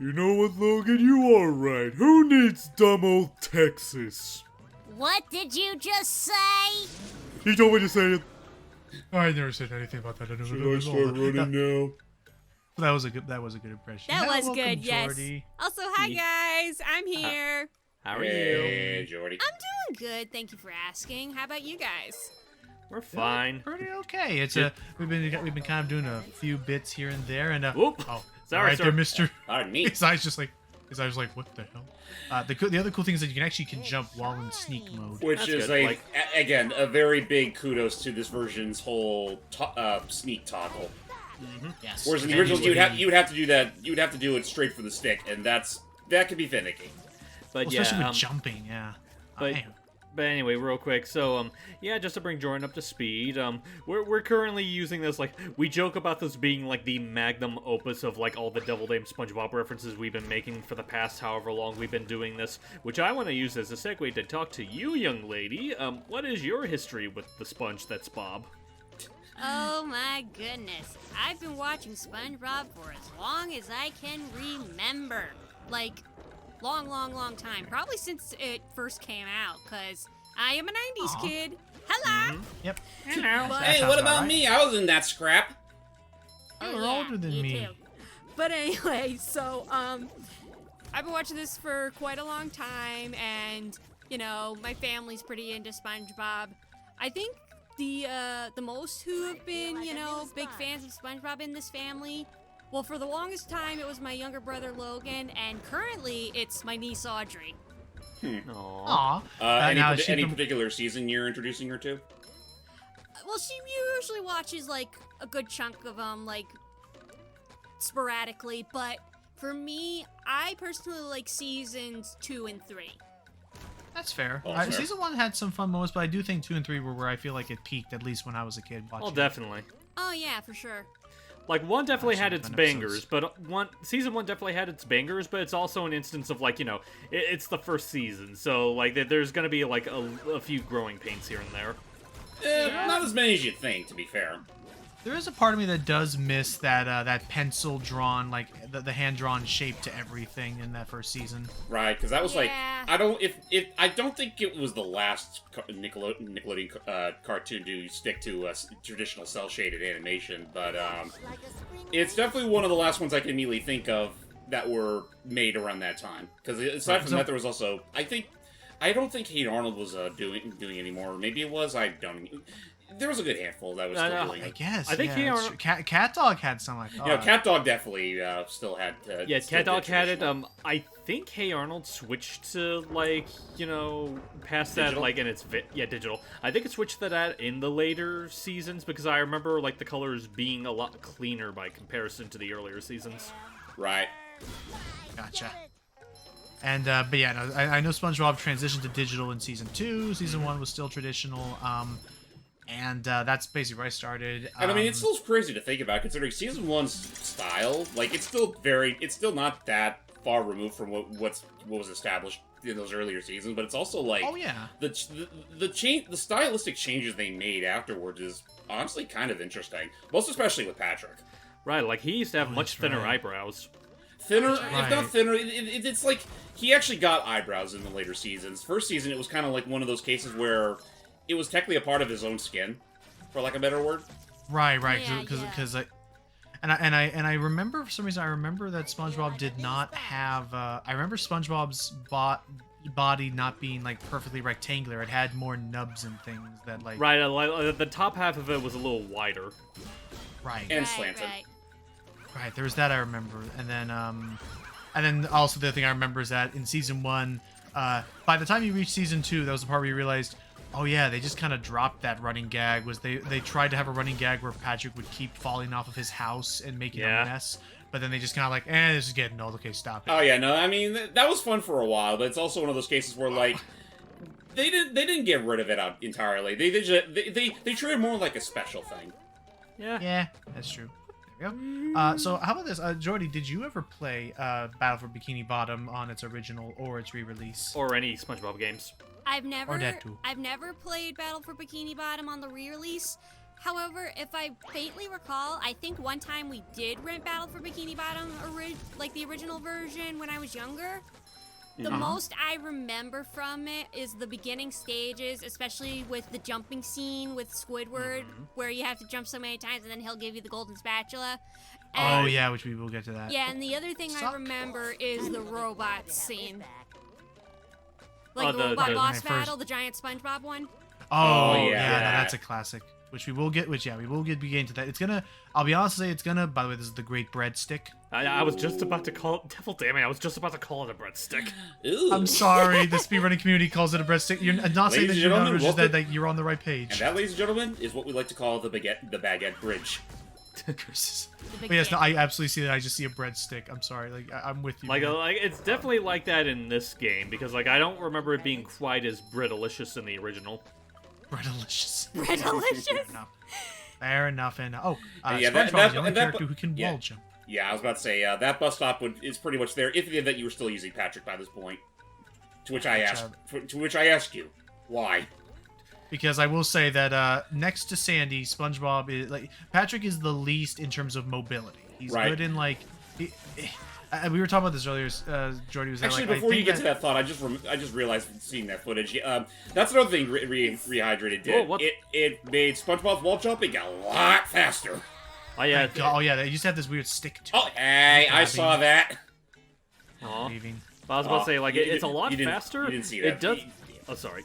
You know what, Logan? You are right. Who needs dumb old Texas? What did you just say? He told me to say it. I never said anything about that. Should I start running now? That was a good impression. That was welcome, good, yes. Jordy. Also, hi guys, I'm here. How are Hey, you? Jordy. I'm doing good, thank you for asking. How about you guys? We're fine. Pretty okay. It's we've been kind of doing a few bits here and there, and Whoop. oh, Sorry, right sir. there, Mister. Pardon me. His eyes like, what the hell? The other cool thing is that you can jump while in sneak mode. Which That's is good, again, a very big kudos to this version's whole sneak toggle. Yes. Whereas in the originals, you'd have to do that. You'd have to do it straight for the stick, and that could be finicky. But Well, yeah, especially with jumping, yeah. But anyway, real quick, so, yeah, just to bring Jordan up to speed, we're currently using this, like, we joke about this being, like, the magnum opus of, like, all the Devil Dame SpongeBob references we've been making for the past however long we've been doing this, which I want to use as a segue to talk to you, young lady. What is your history with the sponge that's Bob? Oh my goodness. I've been watching SpongeBob for as long as I can remember. Like, long time. Probably since it first came out, because I am a 90s kid. Hello! Yep. Hello. But, Hey, what about me? I was in that scrap. You're older than you me. too. But anyway, so, I've been watching this for quite a long time, and, you know, my family's pretty into SpongeBob. I think the most who have been, you know, big fans of SpongeBob in this family, well, for the longest time, it was my younger brother, Logan, and currently, it's my niece, Audrey. Aww. Aw. Any particular season you're introducing her to? Well, she usually watches, like, a good chunk of them, like, sporadically, but for me, I personally like seasons 2 and 3. That's fair. Oh, fair. Season 1 had some fun moments, but I do think 2 and 3 were where I feel like it peaked, at least when I was a kid watching. Oh, definitely. Oh, yeah, for sure. Like, one definitely had its Fun bangers, episodes. but season 1 definitely had its bangers, but it's also an instance of, like, you know, it's the first season, so, like, there's gonna be, like, a few growing pains here and there. Not as many as you'd think, to be fair. There is a part of me that does miss that pencil drawn, like the hand drawn shape to everything in that first season. Right, because that was like Yeah. I don't think it was the last Nickelodeon cartoon to stick to traditional cell shaded animation, but it's definitely one of the last ones I can immediately think of that were made around that time. Because aside from that, there was also I don't think Hey Arnold was doing anymore. Maybe it was. I don't. There was a good handful that was still doing I it. guess. I think yeah, he that's are- true. Cat Dog had some like. You know, Cat Dog definitely still had. Yeah, still Cat Dog did had it. traditional. I think Hey Arnold switched to, like, you know, past that, Digital? like, and it's digital. I think it switched to that in the later seasons because I remember, like, the colors being a lot cleaner by comparison to the earlier seasons. Right. Gotcha. And but yeah, no, I know SpongeBob transitioned to digital in season 2. Season 1 was still traditional. And that's basically where I started. And I mean, it's still crazy to think about, considering season 1's style. Like, it's still not that far removed from what was established in those earlier seasons. But it's also like, oh yeah, the stylistic changes they made afterwards is honestly kind of interesting. Most especially with Patrick. Right, like, he used to have much that's thinner right. eyebrows. Thinner, Right. if not thinner, it's like he actually got eyebrows in the later seasons. First season, it was kind of like one of those cases where it was technically a part of his own skin, for lack of a better word. right, Yeah, because I remember for some reason I remember that SpongeBob did not have. I remember SpongeBob's body not being like perfectly rectangular. It had more nubs and things that like. Right, the top half of it was a little wider. Right. And slanted. Right, there was that I remember, and then also the other thing I remember is that in season 1, by the time you reach season 2, that was the part where you realized, oh yeah, they just kind of dropped that running gag. Was they tried to have a running gag where Patrick would keep falling off of his house and making Yeah. a mess, but then they just kind of like, this is getting old. Okay, stop it. Oh yeah, no, I mean that was fun for a while, but it's also one of those cases where like they didn't get rid of it out entirely. They treated it more like a special thing. Yeah. Yeah, that's true. There we go. So how about this, Jordy? Did you ever play Battle for Bikini Bottom on its original or its re-release? Or any SpongeBob games. I've never that too. played Battle for Bikini Bottom on the re-release, However, if I faintly recall, I think one time we did rent Battle for Bikini Bottom, like the original version when I was younger. The most I remember from it is the beginning stages, especially with the jumping scene with Squidward, where you have to jump so many times and then he'll give you the golden spatula. Oh yeah, which we will get to that. Yeah, and the other thing I remember is the robot scene. Like the robot boss battle, the giant SpongeBob one. Oh yeah, yeah. no, that's a classic. Which we will get. Which we will be getting to that. It's gonna. I'll be honest and say it's gonna. By the way, this is the Great Breadstick. I was just about to call it. Devil damn it! I was just about to call it a breadstick. Ooh. I'm sorry. The speedrunning community calls it a breadstick. You're not saying that Ladies you're and not. gentlemen, It's just welcome- that you're on the right page. And that, ladies and gentlemen, is what we like to call the baguette bridge. Curses. But yes, no, I absolutely see that. I just see a breadstick. I'm sorry. Like I'm with you. Like man. it's definitely like that in this game because like I don't remember it being quite as Brittalicious in the original. Breadalicious. Breadalicious? Fair enough. And Yeah, SpongeBob that- is the only that- character who can yeah. wall jump. Yeah, I was about to say that bus stop is pretty much there. If that you were still using Patrick by this point, to which I asked you, why? Because I will say that next to Sandy, SpongeBob is like Patrick is the least in terms of mobility. He's Right. good in like. We were talking about this earlier. Jordy was Actually, like, before I you think get to that thought, I just realized seeing that footage. That's another thing Rehydrated did. Whoa, what? It made SpongeBob's wall jumping a lot faster. Oh yeah. Oh yeah, they used to have this weird stick to Oh, hey, I saw that. Aw. leaving. I was about to say like you it's a lot didn't- faster. you didn't see It that. does. Oh sorry.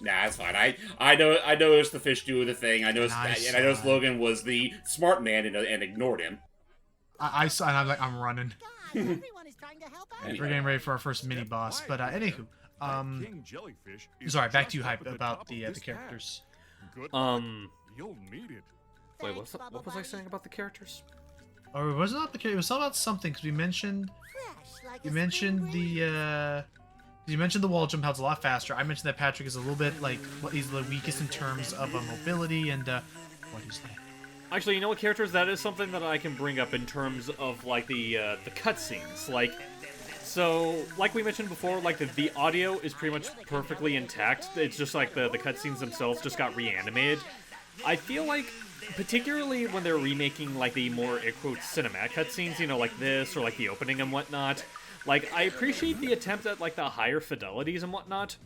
Nah, it's fine. I noticed the fish doing the thing. I noticed Nice. I noticed Logan was the smart man and ignored him. I saw, and I'm like, I'm running. Everyone is trying to help out. We're getting ready for our first mini boss. But anywho, sorry, back to you, Hype, about the characters. You'll need it. Wait, what was I saying about the characters? Or was it not the character? It was about something because we mentioned you mentioned the wall jump, how it's a lot faster. I mentioned that Patrick is a little bit like he's the weakest in terms of mobility and what is that? Actually, you know what characters? That is something that I can bring up in terms of like the cutscenes. Like, so like we mentioned before, like the audio is pretty much perfectly intact. It's just like the cutscenes themselves just got reanimated. I feel like, particularly when they're remaking like the more air quotes cinematic cutscenes, you know, like this or like the opening and whatnot. Like, I appreciate the attempt at like the higher fidelities and whatnot.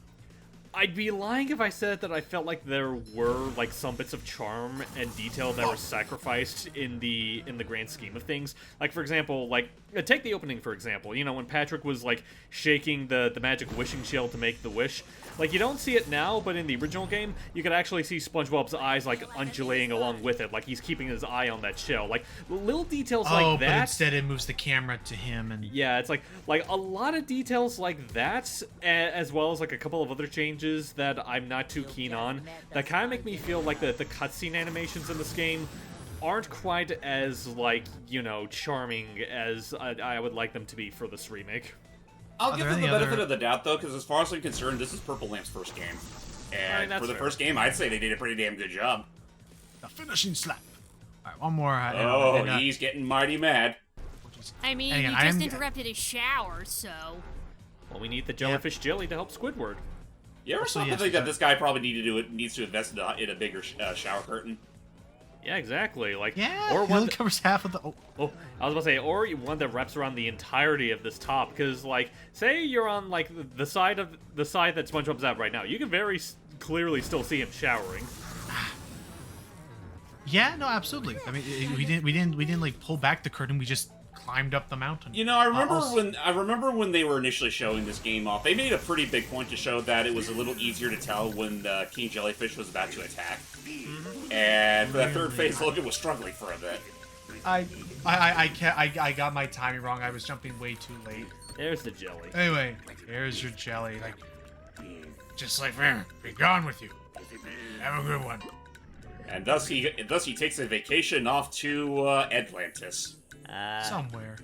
I'd be lying if I said that I felt like there were like some bits of charm and detail that were sacrificed in the grand scheme of things. Like for example, like take the opening for example. You know when Patrick was like shaking the magic wishing shell to make the wish. Like you don't see it now, but in the original game, you could actually see SpongeBob's eyes like undulating along with it, like he's keeping his eye on that shell. Like little details like that. But instead it moves the camera to him and Yeah, it's like a lot of details like that, as well as like a couple of other changes that I'm not too keen on, that kind of make me feel like the cutscene animations in this game aren't quite as, like, you know, charming as I would like them to be for this remake. I'll Are give there them the any benefit other- of the doubt, though, because as far as I'm concerned, this is Purple Lamp's first game. And that's for the fair. first game, I'd say they did a pretty damn good job. the finishing slap. All right, one more. Oh, and, he's getting mighty mad. I mean, And again, you I just am- interrupted his shower, so... Well, we need the jellyfish jelly to help Squidward. You ever Also, stop to yes, think that that- this guy probably needs to invest in a bigger shower curtain? Yeah, exactly. Like, Yeah, or it one only covers half of the. Oh, I was about to say, or one that wraps around the entirety of this top, because, like, say you're on, like, the side that SpongeBob's at right now, you can very clearly still see him showering. Yeah, no, absolutely. I mean, we didn't like pull back the curtain. We just climbed up the mountain. You know, I remember Also- when they were initially showing this game off. They made a pretty big point to show that it was a little easier to tell when the King Jellyfish was about to attack. And for that third phase, Logan was struggling for a bit. I got my timing wrong. I was jumping way too late. There's the jelly. Anyway, here's your jelly. Like, just like there, be gone with you. Have a good one. And thus he takes a vacation off to Atlantis. Somewhere.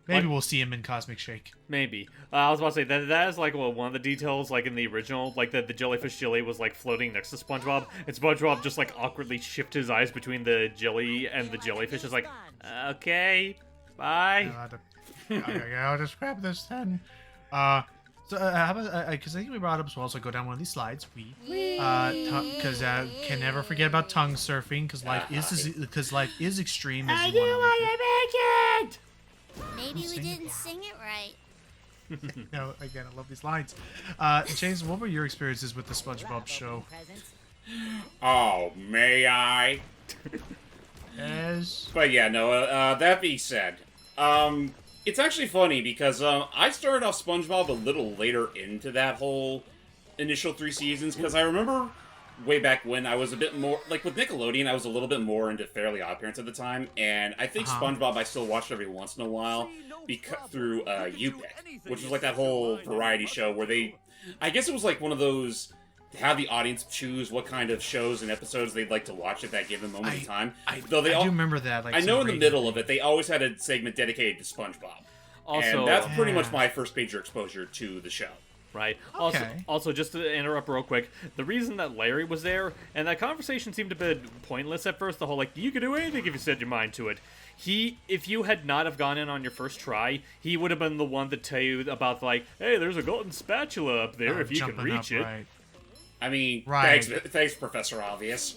Maybe we'll see him in Cosmic Shake. Maybe. I was about to say, that is, like, well, one of the details, like, in the original, like, the jellyfish jelly was, like, floating next to SpongeBob, and SpongeBob just, like, awkwardly shifted his eyes between the jelly and the jellyfish. It's like, okay, bye. Okay, I'll just grab this then. So how about because I think we brought up as well. So go down one of these slides. Because can never forget about tongue surfing because life is extreme. As you want to Maybe we Sing it. didn't sing it right. No, again, I love these lines. James, what were your experiences with the SpongeBob show? Oh, may I? Yes. But yeah, no, that being said, it's actually funny because I started off SpongeBob a little later into that whole initial 3 seasons because I remember way back when I was a bit more, like with Nickelodeon, I was a little bit more into Fairly OddParents at the time, and I think SpongeBob I still watched every once in a while through UPIC, which was like that whole variety show where I guess it was like one of those to have the audience choose what kind of shows and episodes they'd like to watch at that given moment in time. I do remember that. Like, I know in the middle of it, they always had a segment dedicated to SpongeBob. Also, and that's pretty much my first major exposure to the show. Right. Okay. Also, just to interrupt real quick, the reason that Larry was there, and that conversation seemed a bit pointless at first, the whole, like, you could do anything if you set your mind to it. If you had not have gone in on your first try, he would have been the one to tell you about, like, hey, there's a golden spatula up there if you can reach it. Right. I mean, Right. thanks, Professor Obvious.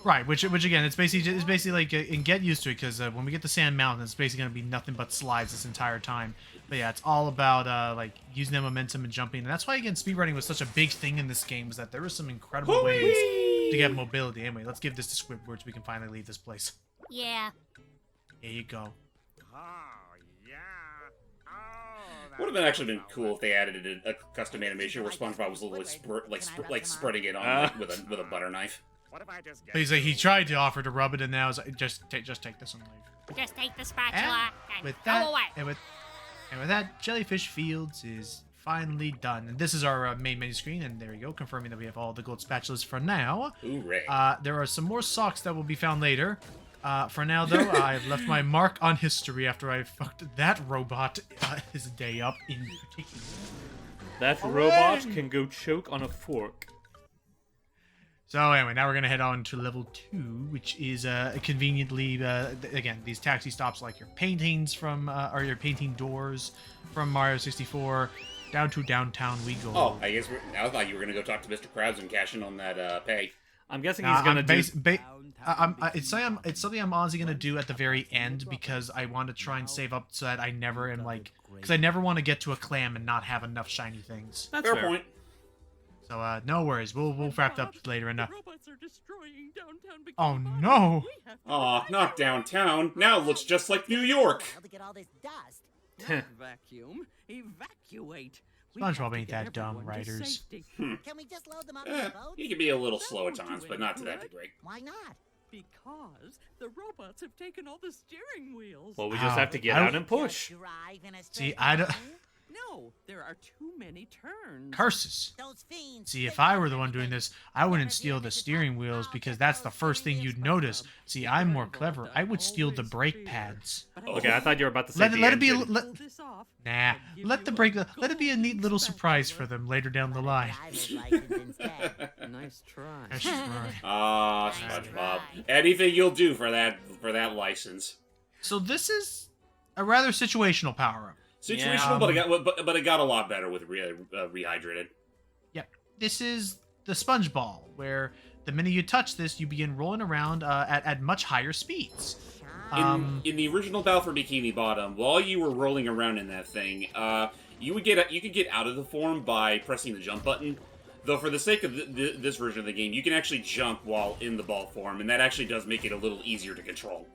Right, which again, it's basically like, and get used to it, because when we get to Sand Mountain, it's basically going to be nothing but slides this entire time. But yeah, it's all about, like, using the momentum and jumping. And that's why, again, speedrunning was such a big thing in this game, was that there were some incredible ways to get mobility. Anyway, let's give this to Squidward so we can finally leave this place. Yeah. Here you go. Would have actually been cool if they added a custom animation where SpongeBob was literally spreading it on with a butter knife. But he's like, he tried to offer to rub it, and now it's like, just take this and leave. Just take the spatula and With go that, away. and with that, Jellyfish Fields is finally done. And this is our main menu screen, and there you go, confirming that we have all the gold spatulas for now. Hooray. There are some more socks that will be found later. For now, though, I've left my mark on history after I fucked that robot his day up in particular. That robot can go choke on a fork. So anyway, now we're going to head on to level 2, which is conveniently, again, these taxi stops like your paintings from, or your painting doors from Mario 64, down to downtown we go. Oh, I guess I thought you were going to go talk to Mr. Krabs and cash in on that pay. I'm guessing he's gonna do. It's something I'm honestly gonna do at the very end because I want to try and save up so that I never am like, because I never want to get to a clam and not have enough shiny things. That's Fair fair. point. So no worries, we'll wrap up later. And oh no! Aw, not downtown. Now it looks just like New York. How to get all this dust? Vacuum, evacuate. SpongeBob ain't that dumb, writers. Can we just load them up in the boat? He can be a little slow at times, but not to that degree. Why not? Because the robots have taken all the steering wheels. Well, we just have to get I out and push. Drive in a See, straight I don't. line? No, there are too many turns. Curses. Those fiends. See, if I were the one doing this, I wouldn't steal the steering wheels because that's the first thing you'd notice. See, I'm more clever. I would steal the brake pads. Okay, I thought you were about to say Let the it be. engine. Let it be a neat little surprise for them later down the line. Driver's license instead. Nice try. That's just right. Ah, SpongeBob. Anything you'll do for that license. So this is a rather situational power-up. Situational, but it got a lot better with Rehydrated. Yep. This is the sponge ball, where the minute you touch this, you begin rolling around at much higher speeds. In the original Battle for Bikini Bottom, while you were rolling around in that thing, you could get out of the form by pressing the jump button. Though for the sake of this version of the game, you can actually jump while in the ball form, and that actually does make it a little easier to control.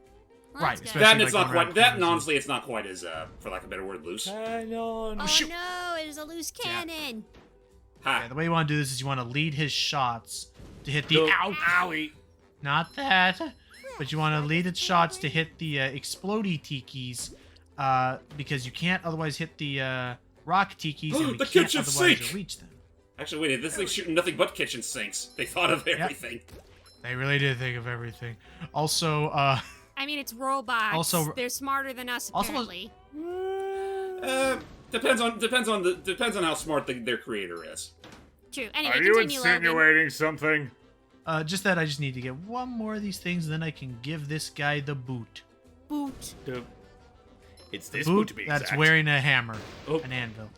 Well, Right, that's good. That and Especially it's like not around quite. That and corners. honestly, it's not quite as, for lack of a better word, loose. Oh shoot. no, it is a loose cannon. Ha! Yeah, the way you want to do this is you want to lead his shots to hit the Go- owie. Not that, but you want to lead its shots to hit the explodey tikis, because you can't otherwise hit the rock tikis, and we The can't kitchen otherwise sink! reach them. Actually, wait, this thing's shooting nothing but kitchen sinks. They thought of everything. They really did think of everything. Also, I mean, it's robots. Also- They're smarter than us, Also- apparently. Depends on how smart their creator is. True. Anyway, Are you continue, Logan. insinuating something? just that I just need to get one more of these things, and then I can give this guy the boot. Boot. It's The this boot to be that's exact. wearing a hammer, Oh. an anvil.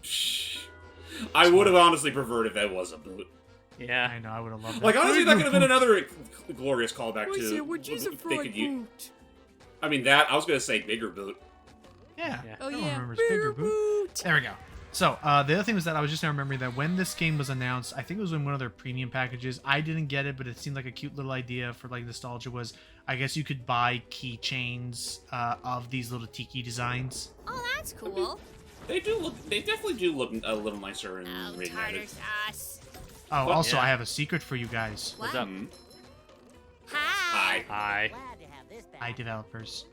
I would have honestly preferred if that was a boot. Yeah. I know, I would have loved that. Like, honestly, that could have been another glorious callback Why is to... it, would use a they Freud could use- boot? I mean, that... I was gonna say bigger boot. Yeah. Oh No one yeah, remembers beer Bigger Boot. boot. There we go. So, the other thing was that I was just now remembering that when this game was announced, I think it was in one of their premium packages. I didn't get it, but it seemed like a cute little idea for like nostalgia was, I guess you could buy keychains of these little tiki designs. Oh, that's cool. They do look... They definitely do look a little nicer in Oh, Reignited. tartar sauce. Oh, What? also, Yeah. I have a secret for you guys. What? What's up? Hi. Hi. Hi. Glad to have this back. Hi, developers.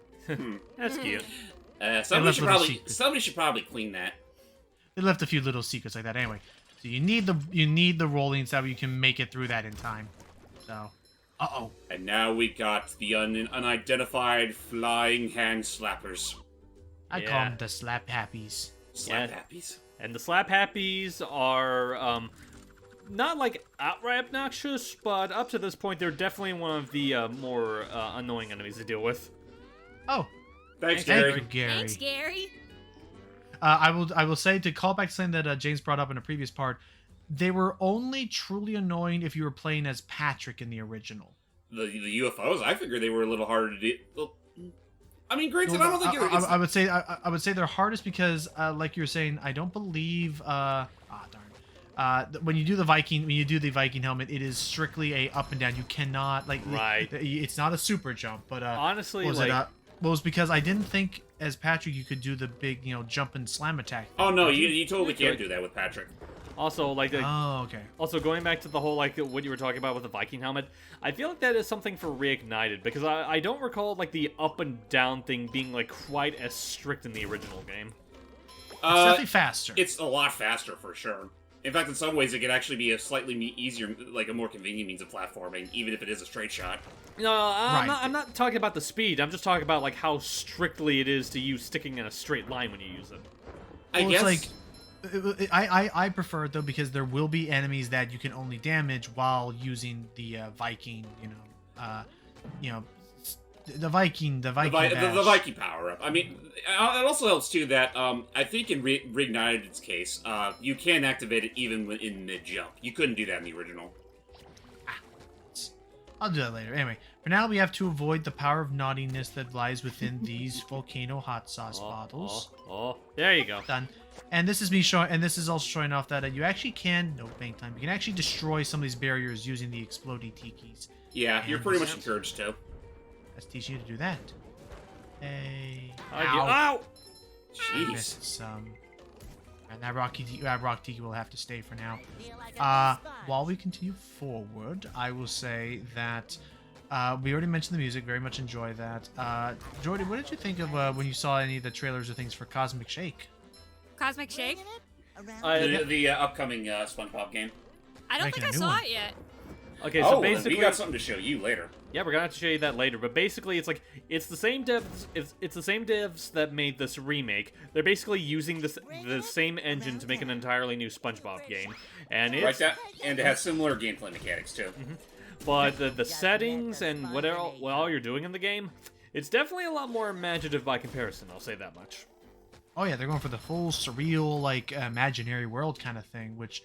That's cute. Somebody left should little probably... secrets. Somebody should probably clean that. They left a few little secrets like that. Anyway, so you need the rolling so that you can make it through that in time. So, uh-oh. And now we got the unidentified flying hand slappers. I call Yeah. them the slap happies. Slap Yeah. happies. And the slap happies are not like outright obnoxious, but up to this point, they're definitely one of the more annoying enemies to deal with. Oh, Thanks, thank Gary. you, Gary. Thanks, Gary. I will say to call back to something that James brought up in a previous part, they were only truly annoying if you were playing as Patrick in the original. The UFOs, I figured they were a little harder to do. Well, I mean, granted, I don't think it's... I would say they're hardest because, like you were saying, I don't believe. When you do the Viking helmet, it is strictly a up and down. You cannot like. Right. It's not a super jump, but Honestly, what was like, it? Well, it was because I didn't think as Patrick you could do the big, jump and slam attack. Oh, no, you totally can't do that with Patrick. also like the, Oh, okay. also going back to the whole like what you were talking about with the Viking helmet, I feel like that is something for Reignited because I don't recall like the up and down thing being like quite as strict in the original game. It's definitely faster. It's a lot faster, for sure. In fact, in some ways, it could actually be a slightly easier, like a more convenient means of platforming, even if it is a straight shot. No, Right. I'm not talking about the speed. I'm just talking about like how strictly it is to use sticking in a straight line when you use it. I Well, guess... it's like I prefer it though because there will be enemies that you can only damage while using the Viking, the Viking the bash. Viking power-up. I mean, it also helps, too, that I think in Reignited's case, you can activate it even in mid-jump. You couldn't do that in the original. I'll do that later. Anyway, for now we have to avoid the power of naughtiness that lies within these volcano hot sauce bottles. Oh, there you go. Done. And this is me showing, and this is also showing off that you actually can, no bank time, you can actually destroy some of these barriers using the exploding tikis. Yeah, you're pretty much encouraged to. Let's teach you to do that. Hey. Ow! Jeez. Missed some. And that rock tiki will have to stay for now. Feel like a big sponge. While we continue forward, I will say that we already mentioned the music. Very much enjoy that. Jordy, what did you think of when you saw any of the trailers or things for Cosmic Shake? Cosmic Shake? Around The upcoming SpongeBob game. I don't Making think I a new saw one. it yet. Okay, so Oh, basically, we got something to show you later. yeah, we're gonna have to show you that later. But basically, it's like it's the same devs. It's the same devs that made this remake. They're basically using the same engine to make an entirely new SpongeBob game, and Right, it's that, and it has similar gameplay mechanics, too. but the settings and what all you're doing in the game, it's definitely a lot more imaginative by comparison. I'll say that much. Oh yeah, they're going for the full surreal, like imaginary world kind of thing, which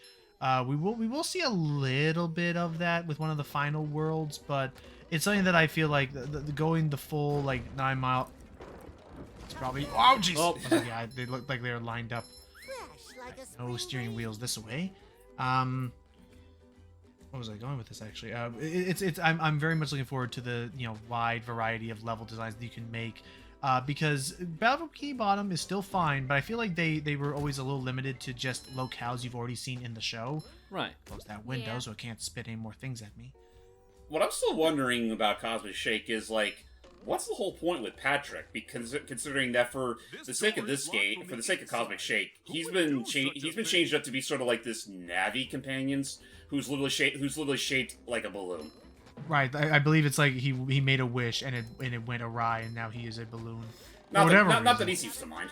we will see a little bit of that with one of the final worlds, but it's something that I feel like going the full like 9 mile. It's probably oh jeez. Oh. Yeah, they look like they're lined up. fresh like a No spring steering day. wheels this way. What was I going with this actually? I'm very much looking forward to the wide variety of level designs that you can make. Because Battle Bikini Bottom is still fine, but I feel like they were always a little limited to just locales you've already seen in the show. Right. Close that window Yeah. so it can't spit any more things at me. What I'm still wondering about Cosmic Shake is, like, what's the whole point with Patrick? Because considering that for the sake of this game, for the sake of Cosmic Shake, he's been changed up to be sort of like this Navi companions who's literally shaped like a balloon. Right, I believe it's like he made a wish and it went awry and now he is a balloon. Not Whatever that he reason. seems to mind.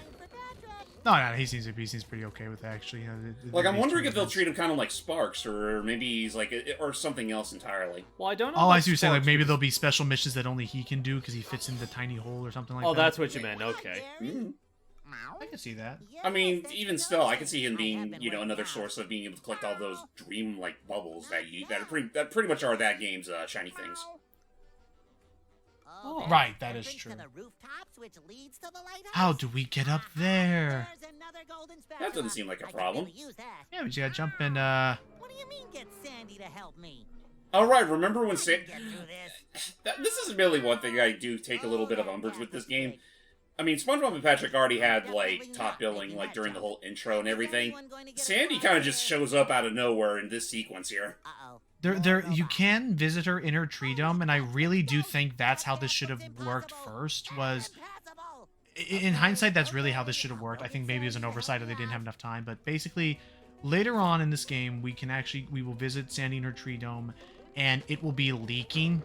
No, he seems pretty okay with it actually. Like, I'm wondering if they'll treat. treat him kind of like Sparks, or maybe he's like, or something else entirely. Well, I don't know. Oh, about I see what you're saying. Like Sparks maybe because- there'll be special missions that only he can do because he fits in the tiny hole or something like that. Oh, that's what you meant. Okay. Mm. I can see that. I mean, even still, I can see him being, you know, another source of being able to collect all those dream-like bubbles that pretty much are that game's shiny things. Oh, Right, that is entrance true. to the rooftops, which leads to the lighthouse. How do we get up there? There's another golden That doesn't seem like a I could problem. really use that. Yeah, we just gotta jump in. What do you mean, get Sandy to help me? All right, remember when I can get through this. This is really one thing I do take a little bit of umbrage with this game. I mean, SpongeBob and Patrick already had, like, top billing, like, during the whole intro and everything. Sandy kind of just shows up out of nowhere in this sequence here. Uh-oh. You can visit her in her tree dome, and I really do think that's how this should have worked first. Was in hindsight, that's really how this should have worked. I think maybe it was an oversight or they didn't have enough time. But basically, later on in this game, we will visit Sandy in her tree dome, and it will be leaking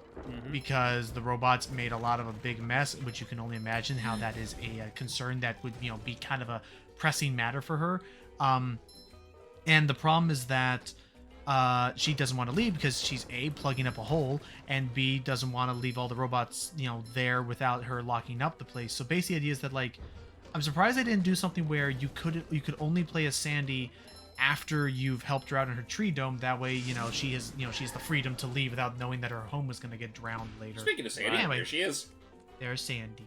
because the robots made a lot of a big mess, which you can only imagine how that is a concern that would, you know, be kind of a pressing matter for her. And the problem is that she doesn't want to leave because she's A, plugging up a hole, and B, doesn't want to leave all the robots, you know, there without her locking up the place. So basically the idea is that, like, I'm surprised they didn't do something where you could only play as Sandy after you've helped her out in her tree dome. That way, you know, she has the freedom to leave without knowing that her home was going to get drowned later. Speaking of Sandy, Anyway. here she is. There's Sandy.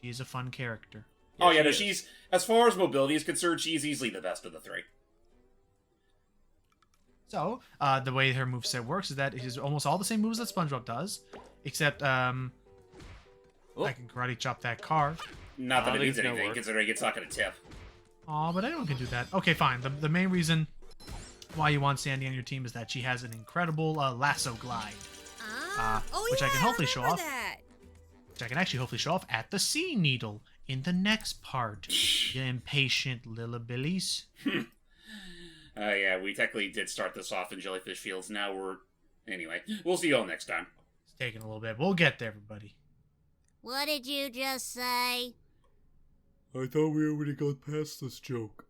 She is a fun character. Oh yeah, she no, is. she's, as far as mobility is concerned, she's easily the best of the three. So, the way her moveset works is that it is almost all the same moves that SpongeBob does, except, I can karate chop that car. Not that I it think means it's gonna anything, work. considering it's not going to tip. Aw, but anyone can do that. Okay, fine. The main reason why you want Sandy on your team is that she has an incredible lasso glide, which I can hopefully show off. That. which I can actually hopefully show off at the Sea Needle in the next part. You impatient little billies. Yeah, we technically did start this off in Jellyfish Fields. Now we're... Anyway, we'll see you all next time. It's taking a little bit. We'll get there, everybody. What did you just say? I thought we already got past this joke.